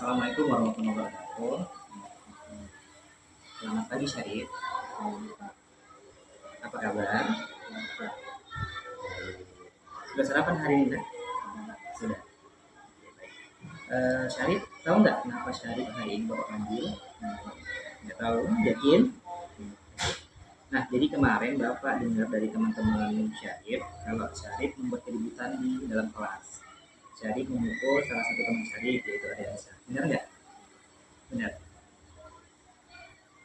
Assalamualaikum warahmatullahi wabarakatuh. Selamat pagi Syarif. Apa kabar? Sudah sarapan hari ini? Nak? Sudah. Syarif, tahu nggak kenapa Syarif hari ini Bapak panggil? Nggak tahu, yakin? Nah, jadi kemarin Bapak dengar dari teman-teman Syarif kalau Syarif membuat keributan di dalam kelas. Syarif memukul salah satu teman Syarif, yaitu Ariansa. Benar nggak? Benar.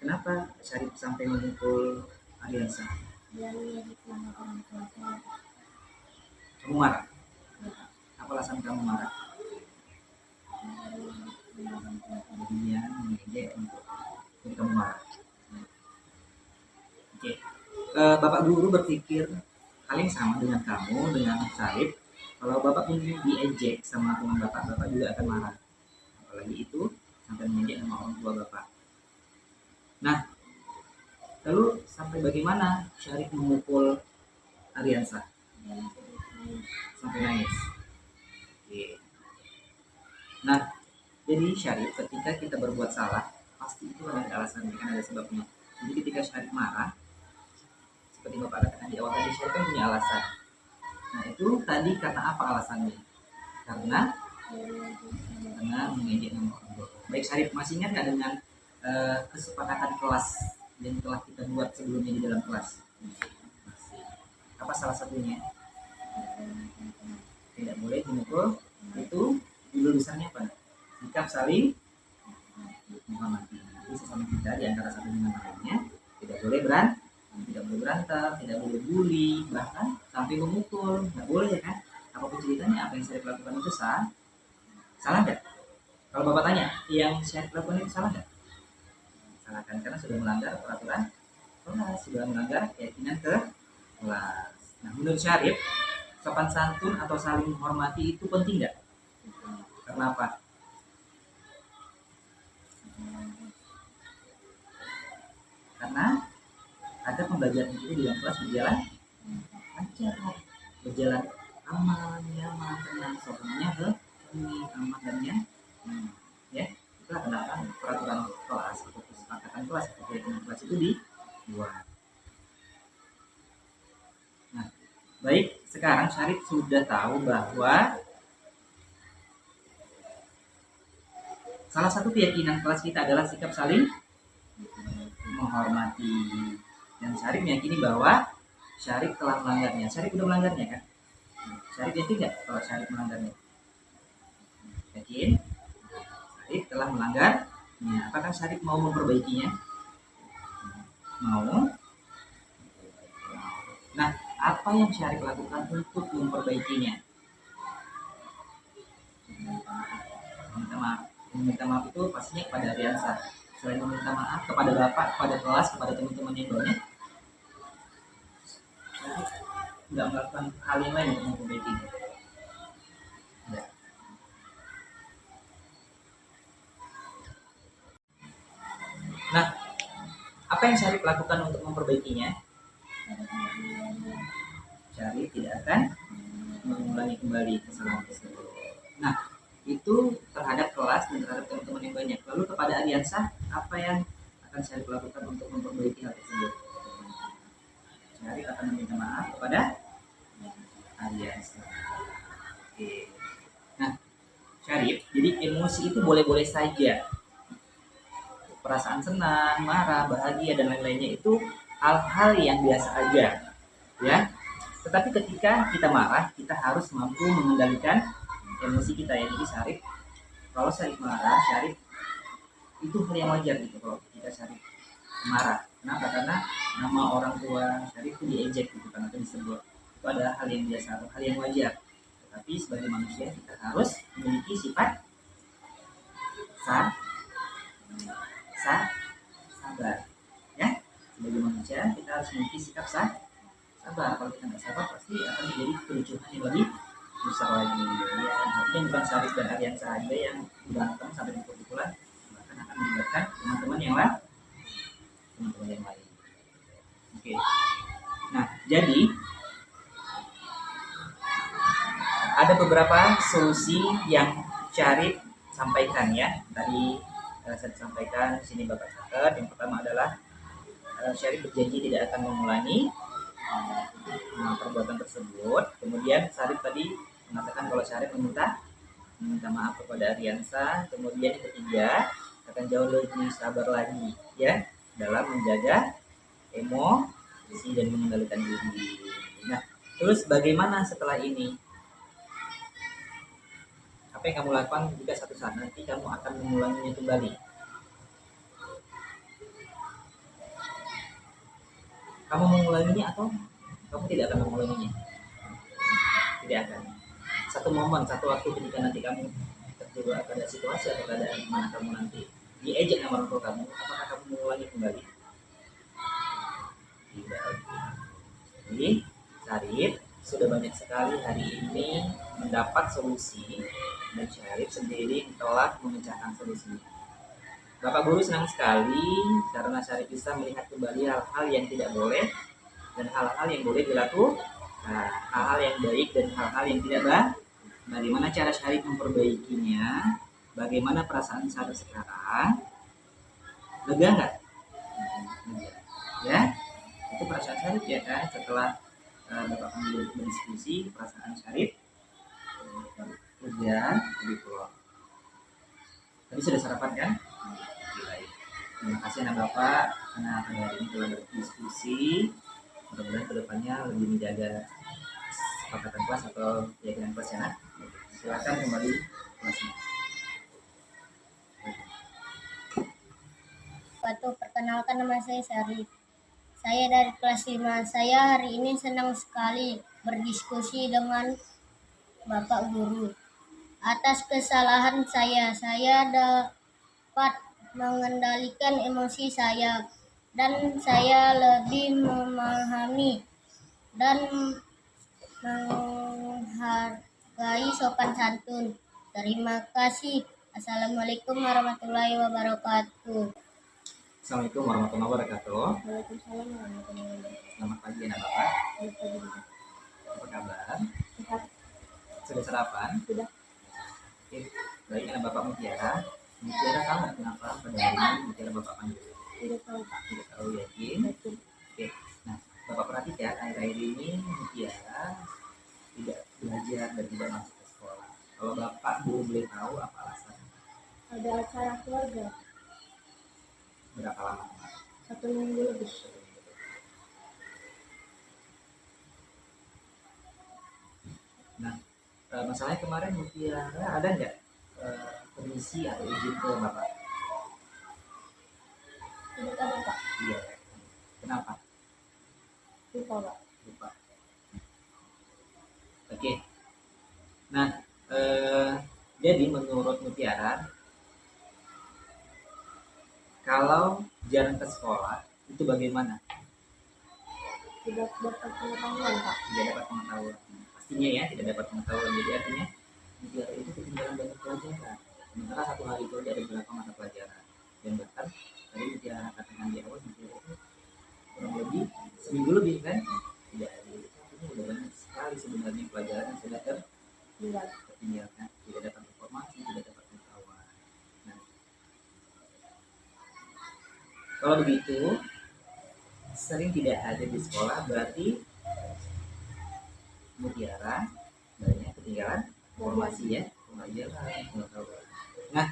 Kenapa Syarif sampai memukul Ariansa? Kamu marah? Apa alasan kamu marah? Dia mengejek untuk kamu marah. Oke. Bapak guru berpikir hal yang sama dengan kamu, dengan Syarif. Kalau Bapak pun diejek sama teman Bapak, Bapak juga akan marah. Apalagi itu sampai mengejek sama orang tua Bapak. Nah, lalu sampai bagaimana Syarif memukul Ariansa? Sampai nangis. Oke. Nah, jadi Syarif ketika kita berbuat salah, pasti itu ada alasannya, kan ada sebabnya. Jadi ketika Syarif marah, seperti Bapak katakan di awal tadi, Syarif kan punya alasan. Nah, itu tadi karena apa alasannya? Karena mengejek nama orang tua. Baik Syarif, masih ingat nggak dengan kesepakatan kelas yang telah kita buat sebelumnya di dalam kelas? Apa salah satunya? Tidak boleh memukul. Itu judul besarnya apa? Sikap saling menghormati. Jadi sesama kita di antara satu dengan lainnya tidak boleh berantem, tidak boleh bully, bahkan sampai memukul, nggak boleh ya kan? Apapun ceritanya, apa yang saya lakukan itu salah nggak? Kalau Bapak tanya, yang saya lakukan itu salah nggak? Salah kan, karena sudah melanggar peraturan kelas, sudah melanggar keyakinan ke kelas. Nah, menurut Syarif, sopan santun atau saling menghormati itu penting nggak? Karena apa? Karena ada pembelajaran itu di dalam kelas berjalan lancar, berjalan aman, nyaman, tenang, sopannya ini aman dan nyaman. Ya, itulah kenapa peraturan kelas atau kesepakatan kelas atau keyakinan kelas itu dibuat. Nah, baik, sekarang Syarif sudah tahu bahwa salah satu keyakinan kelas kita adalah sikap saling menghormati. Dan Syarif meyakini bahwa Syarif telah melanggarnya. Syarif udah melanggarnya kan? Syarif yakin nggak kalau Syarif melanggarnya? Yakin? Syarif telah melanggarnya. Apakah Syarif mau memperbaikinya? Mau. Nah, apa yang Syarif lakukan untuk memperbaikinya? Meminta maaf itu pastinya kepada Ariansa. Selain meminta maaf kepada Bapak, kepada kelas, kepada teman-teman yang banyak, nggak melakukan hal yang lain untuk memperbaikinya. Ya. Nah, apa yang Syarif lakukan untuk memperbaikinya? Syarif tidak akan mengulangi kembali kesalahan tersebut. Nah, itu terhadap kelas dan terhadap teman-teman yang banyak. Lalu kepada Ariansa, apa yang akan Syarif lakukan untuk memperbaiki hal tersebut? Syarif akan meminta maaf kepada Ariansa. Oke. Nah, Syarif, jadi emosi itu boleh-boleh saja. Perasaan senang, marah, bahagia, dan lain-lainnya itu hal-hal yang biasa aja. Ya. Tetapi ketika kita marah, kita harus mampu mengendalikan emosi kita ya. Jadi Syarif, kalau Syarif marah, Syarif itu hal yang wajar gitu kalau kita Syarif marah. Kenapa? Karena nama orang tua Syarif itu diejek gitu kan, atau disebut. Itu adalah hal yang biasa atau hal yang wajar. Tetapi sebagai manusia kita harus memiliki sifat sabar. Ya, sebagai manusia kita harus memiliki sikap sabar. Kalau kita nggak sabar pasti akan menjadi kericuhan yang lebih besar lagi. Ya, artinya bukan Syarif dan Ariansa saja yang berantem sampai pukul-pukulan, bahkan akan melibatkan teman-teman yang lain. Oke. Nah, jadi ada beberapa solusi yang Syarif sampaikan ya. Tadi saya sampaikan di sini Bapak catat. Yang pertama adalah Syarif berjanji tidak akan mengulangi perbuatan tersebut. Kemudian Syarif tadi mengatakan kalau Syarif meminta maaf kepada Aryansa. Kemudian yang ketiga, akan jauh lebih sabar lagi ya dalam menjaga emosi dan mengendalikan diri. Nah, terus bagaimana setelah ini? Apa yang kamu lakukan jika satu saat nanti kamu akan mengulanginya kembali? Kamu mengulanginya atau kamu tidak akan mengulanginya? Tidak akan. Satu momen, satu waktu ketika nanti kamu terjebak pada situasi atau keadaan di mana kamu nanti diejek sama orang tua kamu, apakah kamu mengulangi kembali? Tidak. Jadi, Syarif sudah banyak sekali hari ini mendapat solusi dan Syarif sendiri telah memecahkan solusi. Bapak guru senang sekali karena Syarif bisa melihat kembali hal-hal yang tidak boleh dan hal-hal yang boleh dilakukan, hal-hal yang baik dan hal-hal yang tidak baik. Bagaimana cara Syarif memperbaikinya? Bagaimana perasaan Syarif sekarang? Lega nggak? Ya, itu perasaan Syarif ya kan. Setelah Bapak kami berdiskusi, perasaan Syarif lega, gitu loh. Tadi sudah sarapan kan? Baik. Terima kasih anak Bapak karena hari ini telah berdiskusi. Mudah-mudahan kedepannya lebih menjaga kesepakatan kelas atau keyakinan kelas ya. Silakan kembali kelasnya. Perkenalkan, nama saya Syarif. Saya dari kelas 5. Saya hari ini senang sekali berdiskusi dengan Bapak Guru. Atas kesalahan saya dapat mengendalikan emosi saya dan saya lebih memahami dan menghargai sopan santun. Terima kasih. Assalamualaikum warahmatullahi wabarakatuh. Assalamualaikum warahmatullahi wabarakatuh. Waalaikumsalam warahmatullahi wabarakatuh. Selamat pagi anak Bapak. Apa kabar? Sehat. Sudah sarapan? Sudah. Oke. Baik anak Bapak Mutiara. Mutiara tahu nggak kenapa pada hari ini Mutiara Bapak panggil? Tidak tahu, Pak. Tidak tahu, yakin? Oke. Nah, Bapak perhatikan akhir-akhir ini Mutiara tidak belajar dan tidak masuk ke sekolah. Kalau Bapak boleh tahu apa alasannya? Ada acara keluarga. Berapa lama? 1 minggu lebih. Nah, masalahnya kemarin Mutiara ada nggak permisi atau izin ke Bapak? Tidak ada, Pak. Iya. Kenapa? Lupa, Pak. Lupa. Oke. Nah, jadi menurut Mutiara, kalau jarang ke sekolah itu bagaimana? Tidak dapat pengetahuan, Pak. Tidak dapat pengetahuan. Pastinya ya, tidak dapat pengetahuan. Jadi artinya Mutiara itu ketinggalan banyak pelajaran. Sementara satu hari itu ada beberapa mata pelajaran. Dan bahkan tadi Mutiara katakan di awal Mutiara itu kurang lebih seminggu lebih kan tidak ada. Artinya sudah banyak sekali sebenarnya pelajaran yang sudah tertinggalkan, tidak dapat informasi, tidak dapat pengetahuan. Nah, kalau begitu sering tidak ada di sekolah berarti Mutiara banyak ketinggalan informasi ya, pelajaran, pengetahuan. Nah,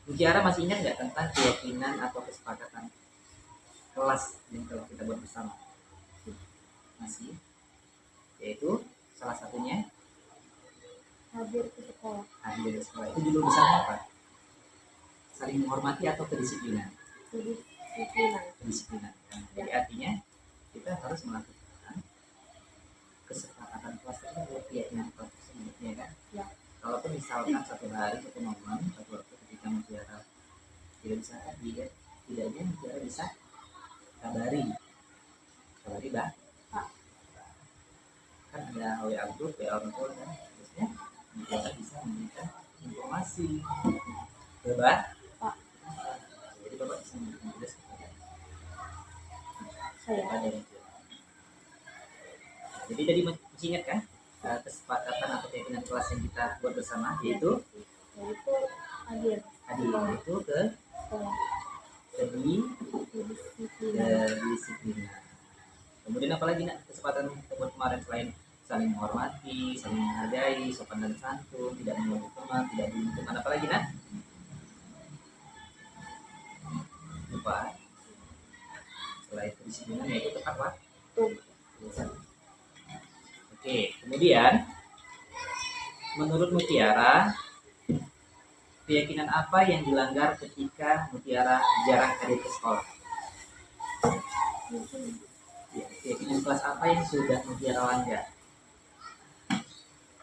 Mutiara masih ingat nggak tentang keyakinan atau kesepakatan kelas yang telah kita buat bersama? Masih, yaitu salah satunya Hadir ke sekolah. hadir ke sekolah. Itu judul besarnya apa? Saling menghormati atau kedisiplinan? Kedisiplinan. Jadi artinya kita harus melakukan kesepakatan kelas tersebut, keyakinan kelas tersebut, ya kan? Ya. Kalaupun misalkan satu hari, satu momen, satu waktu ketika Mutiara tidak bisa hadir, tidaknya Mutiara bisa kabari bah, kan ada WA group, WA orang tua kan, terusnya Mutiara bisa memberikan informasi ke Pak. Jadi Bapak bisa memberikan tugas kepada saya. Jadi tadi masih ingat kan kesepakatan atau keyakinan kelas yang kita buat bersama, yaitu hadir hadir itu ke sekolah, kedisiplinan, kedisiplinan. Kemudian apalagi nak kesempatan teman kemarin selain saling menghormati, saling menghargai, sopan dan santun, tidak mengganggu teman, tidak diuntungkan, apalagi nak? Lupa. Selain kedisiplinan yaitu tepat waktu. Oke, kemudian menurut Mutiara, keyakinan apa yang dilanggar ketika Mutiara jarang hadir ke sekolah? Ya, keyakinan kelas apa yang sudah Mutiara langgar?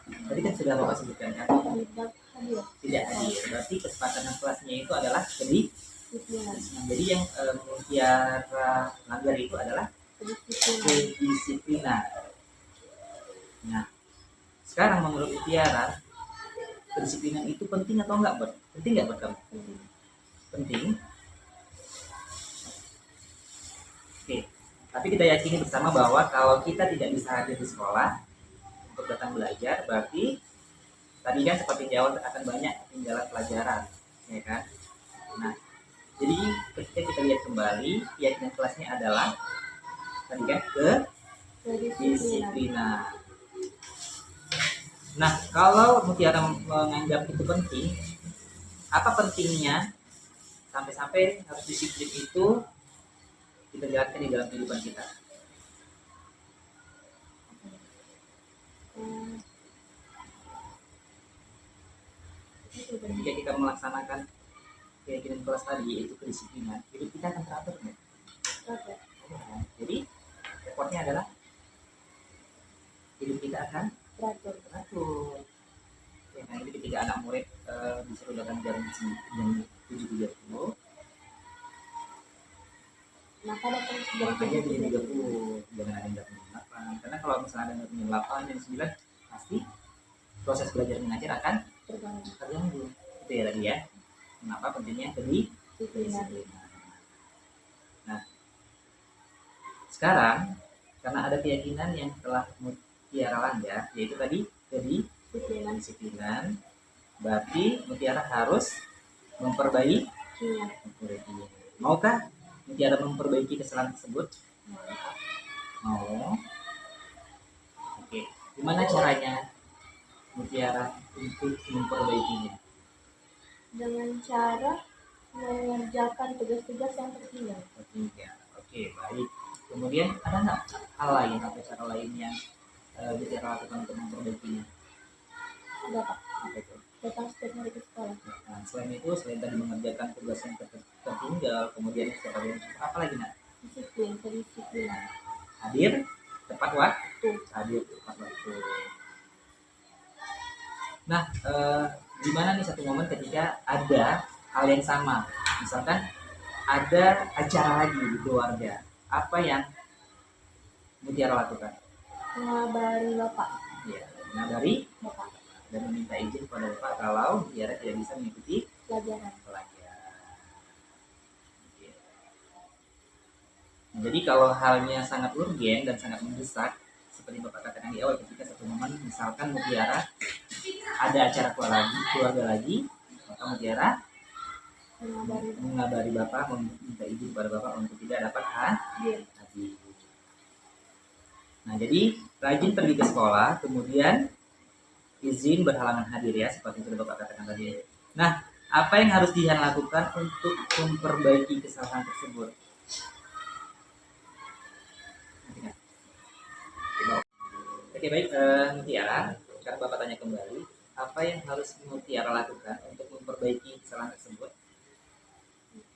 Tadi kan sudah Bapak sebutkan kan? Tidak hadir. Berarti kesepakatan kelasnya itu adalah kedisiplinan. Jadi yang Mutiara langgar itu adalah kedisiplinan. Nah, sekarang menurut Mutiara, kedisiplinan itu penting atau enggak, Bud? Penting enggak buat kamu? Penting. Oke. Tapi kita yakini bersama bahwa kalau kita tidak bisa hadir di sekolah untuk datang belajar, berarti tadi kan seperti di awal akan banyak ketinggalan pelajaran, ya kan? Nah, jadi ketika kita lihat kembali, keyakinan kelasnya adalah tadi kan kedisiplinan. Nah, kalau Mutiara menganggap itu penting, apa pentingnya sampai-sampai harus disiplin itu kita jalankan di dalam kehidupan kita? Ketika kita melaksanakan keyakinan kelas tadi, yaitu kedisiplinan, hidup kita akan teratur nggak? Jadi effortnya adalah hidup kita akan teratur. Ya, nah, jadi ketika anak murid disuruh datang jam 7.30, maka datang makanya jam 7.30, jangan ada yang datang jam 8. Karena kalau misalnya ada yang datang jam 8, jam 9, pasti proses belajar mengajar akan terganggu. Itu ya tadi ya. Kenapa pentingnya kedisiplinan. Nah, sekarang karena ada keyakinan yang telah Mutiara langgar, yaitu tadi kedisiplinan, berarti Mutiara harus memperbaikinya. Maukah Mutiara memperbaiki kesalahan tersebut? Mau. Oke, gimana caranya Mutiara untuk memperbaikinya? Dengan cara mengerjakan tugas-tugas yang tertinggal. Oke, baik. Kemudian ada nggak hal lain atau cara lain yang Mutiara lakukan untuk memperbaikinya? Ada, Pak. Apa itu? Datang setiap hari ke sekolah. Nah, selain itu, selain tadi mengerjakan tugas yang tertinggal, kemudian setiap hari apa lagi nak? Kedisiplinan. Hadir tepat waktu. Nah, gimana nih satu momen ketika ada hal yang sama, misalkan ada acara lagi di keluarga, apa yang Mutiara lakukan? Mengabari Bapak. Ya, mengabari Bapak. Dan meminta izin kepada Bapak kalau Mutiara tidak bisa mengikuti pelajaran. Nah, jadi kalau halnya sangat urgen dan sangat mendesak, seperti Bapak katakan di awal, ketika satu momen misalkan Mutiara ada acara keluarga lagi, maka Mutiara mengabari Bapak, meminta izin kepada Bapak untuk tidak dapat hadir. Nah, jadi rajin pergi ke sekolah, kemudian izin berhalangan hadir ya, seperti yang sudah Bapak katakan tadi. Nah, apa yang harus Jihan lakukan untuk memperbaiki kesalahan tersebut? Oke, baik, Mutiara, sekarang Bapak tanya kembali, apa yang harus Mutiara lakukan untuk memperbaiki kesalahan tersebut?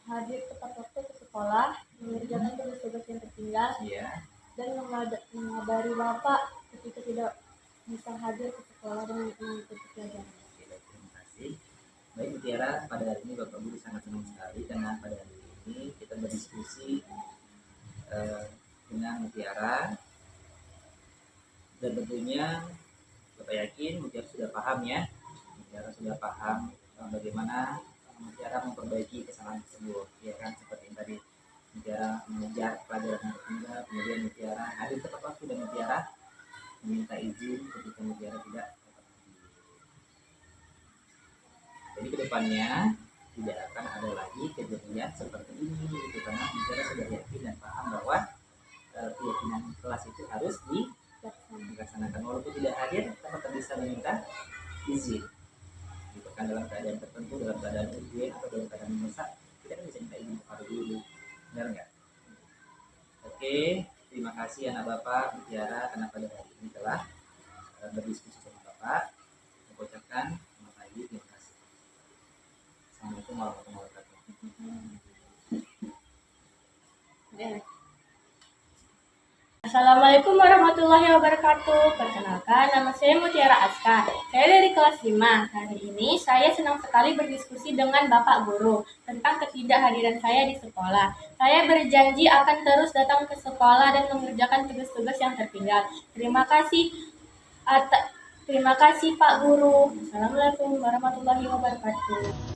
Hadir tepat waktu ke sekolah, mengerjakan tugas-tugas yang tertinggal, dan mengabari Bapak ketika tidak bisa hadir ke sekolah dan mengikuti pelajaran. Terima kasih. Baik Mutiara, pada hari ini Bapak Guru sangat senang sekali karena pada hari ini kita berdiskusi dengan Mutiara, dan tentunya Bapak yakin Mutiara sudah paham ya. Mutiara sudah paham bagaimana Mutiara memperbaiki kesalahan tersebut, ya kan, seperti yang tadi Mutiara mengejar pelajaran yang tertinggal, kemudian Mutiara hadir tepat waktu dan Mutiara meminta izin ketika Mutiara tidak dapat hadir. Jadi kedepannya tidak akan ada lagi kejadian seperti ini gitu, karena bicara sudah yakin dan paham bahwa keyakinan kelas itu harus dilaksanakan walaupun tidak hadir, tetap bisa meminta izin gitu kan, dalam keadaan tertentu, dalam keadaan ujian atau dalam keadaan mendesak, kita kan bisa minta izin kepada dulu, benar nggak? Oke, terima kasih anak Bapak Mutiara karena pada hari ini telah berdiskusi sama Bapak. Saya ucapkan selamat pagi, terima kasih. Assalamualaikum warahmatullahi wabarakatuh. Assalamualaikum warahmatullahi wabarakatuh. Perkenalkan, nama saya Mutiara Aska. Saya dari kelas 5. Hari ini saya senang sekali berdiskusi dengan Bapak Guru tentang ketidakhadiran saya di sekolah. Saya berjanji akan terus datang ke sekolah dan mengerjakan tugas-tugas yang tertinggal. Terima kasih Pak Guru. Assalamualaikum warahmatullahi wabarakatuh.